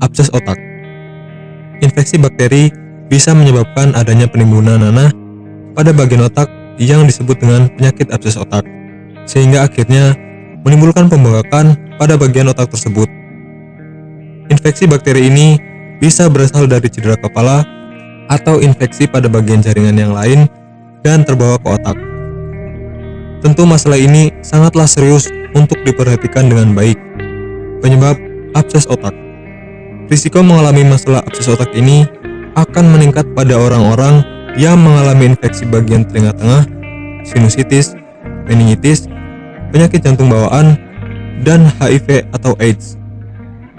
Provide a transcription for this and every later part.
abses otak. Infeksi bakteri bisa menyebabkan adanya penimbunan nanah pada bagian otak yang disebut dengan penyakit abses otak, sehingga akhirnya menimbulkan pembengkakan pada bagian otak tersebut. Infeksi bakteri ini bisa berasal dari cedera kepala atau infeksi pada bagian jaringan yang lain dan terbawa ke otak. Tentu masalah ini sangatlah serius untuk diperhatikan dengan baik. Penyebab abses otak. Risiko mengalami masalah abses otak ini akan meningkat pada orang-orang yang mengalami infeksi bagian telinga tengah, sinusitis, meningitis, penyakit jantung bawaan, dan HIV atau AIDS.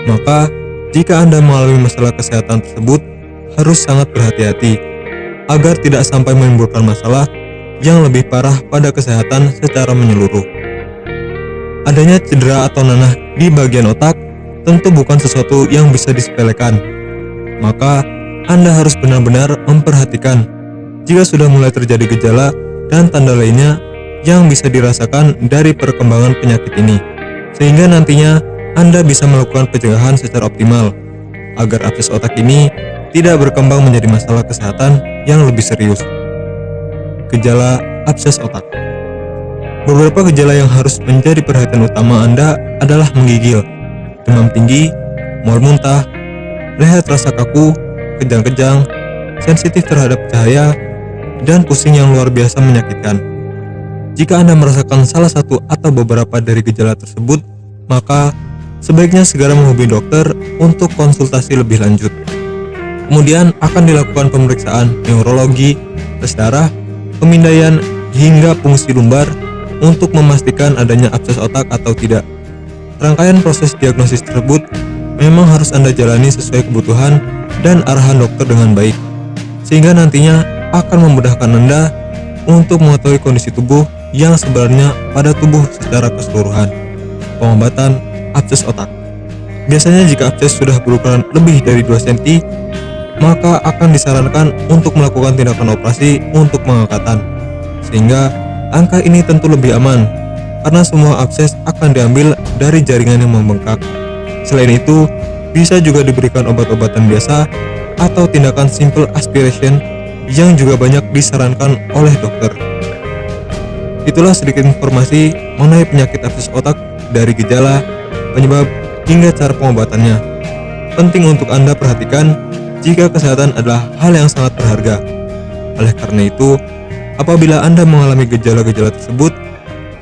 Maka, jika Anda mengalami masalah kesehatan tersebut, harus sangat berhati-hati agar tidak sampai menimbulkan masalah yang lebih parah pada kesehatan secara menyeluruh. Adanya cedera atau nanah di bagian otak tentu bukan sesuatu yang bisa disepelekan. Maka, Anda harus benar-benar memperhatikan jika sudah mulai terjadi gejala dan tanda lainnya yang bisa dirasakan dari perkembangan penyakit ini, sehingga nantinya Anda bisa melakukan pencegahan secara optimal agar abses otak ini tidak berkembang menjadi masalah kesehatan yang lebih serius. Gejala abses otak. Beberapa gejala yang harus menjadi perhatian utama Anda adalah menggigil, demam tinggi, mual muntah, leher terasa kaku, kejang-kejang, sensitif terhadap cahaya, dan pusing yang luar biasa menyakitkan. Jika Anda merasakan salah satu atau beberapa dari gejala tersebut, maka sebaiknya segera menghubungi dokter untuk konsultasi lebih lanjut. Kemudian akan dilakukan pemeriksaan neurologi, tes darah, pemindaian, hingga fungsi lumbar untuk memastikan adanya abses otak atau tidak. Rangkaian proses diagnosis tersebut memang harus Anda jalani sesuai kebutuhan dan arahan dokter dengan baik, sehingga nantinya akan memudahkan Anda untuk mengetahui kondisi tubuh yang sebenarnya pada tubuh secara keseluruhan. Pengobatan abses otak. Biasanya jika abses sudah berukuran lebih dari 2 cm, maka akan disarankan untuk melakukan tindakan operasi untuk pengangkatan, sehingga angka ini tentu lebih aman karena semua abses akan diambil dari jaringan yang membengkak. Selain itu, bisa juga diberikan obat-obatan biasa atau tindakan simple aspiration yang juga banyak disarankan oleh dokter. Itulah sedikit informasi mengenai penyakit abses otak dari gejala, penyebab, hingga cara pengobatannya. Penting untuk Anda perhatikan jika kesehatan adalah hal yang sangat berharga. Oleh karena itu, apabila Anda mengalami gejala-gejala tersebut,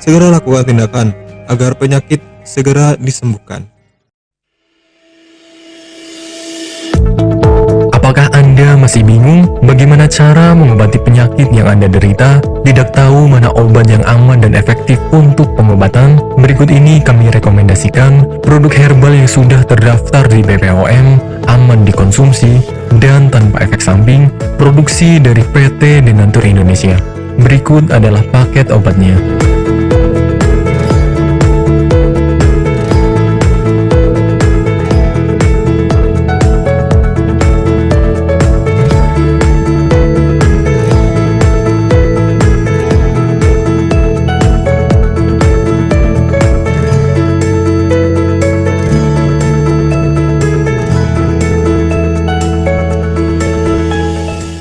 segera lakukan tindakan agar penyakit segera disembuhkan. Apakah Anda masih bingung bagaimana cara mengobati penyakit yang Anda derita? Tidak tahu mana obat yang aman dan efektif untuk pengobatan? Berikut ini kami rekomendasikan produk herbal yang sudah terdaftar di BPOM, aman dikonsumsi, dan tanpa efek samping, produksi dari PT Denatur Indonesia. Berikut adalah paket obatnya.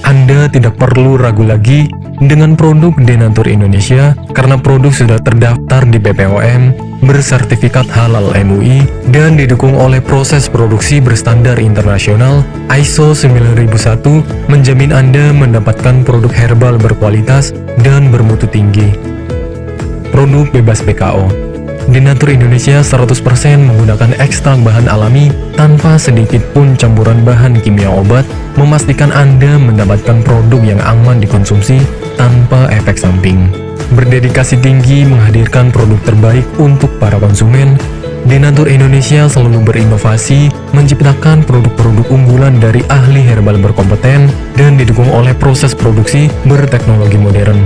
Anda tidak perlu ragu lagi dengan produk Denatur Indonesia karena produk sudah terdaftar di BPOM, bersertifikat halal MUI, dan didukung oleh proses produksi berstandar internasional ISO 9001, menjamin Anda mendapatkan produk herbal berkualitas dan bermutu tinggi. Produk bebas BKO. Denatur Indonesia 100% menggunakan ekstrak bahan alami tanpa sedikit pun campuran bahan kimia obat, memastikan Anda mendapatkan produk yang aman dikonsumsi tanpa efek samping. Berdedikasi tinggi menghadirkan produk terbaik untuk para konsumen, Denatur Indonesia selalu berinovasi, menciptakan produk-produk unggulan dari ahli herbal berkompeten dan didukung oleh proses produksi berteknologi modern.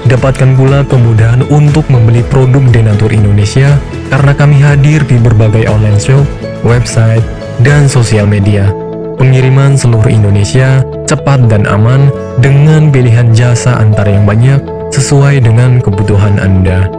Dapatkan pula kemudahan untuk membeli produk Denatur Indonesia karena kami hadir di berbagai online shop, website, dan sosial media. Pengiriman seluruh Indonesia cepat dan aman dengan pilihan jasa antar yang banyak sesuai dengan kebutuhan Anda.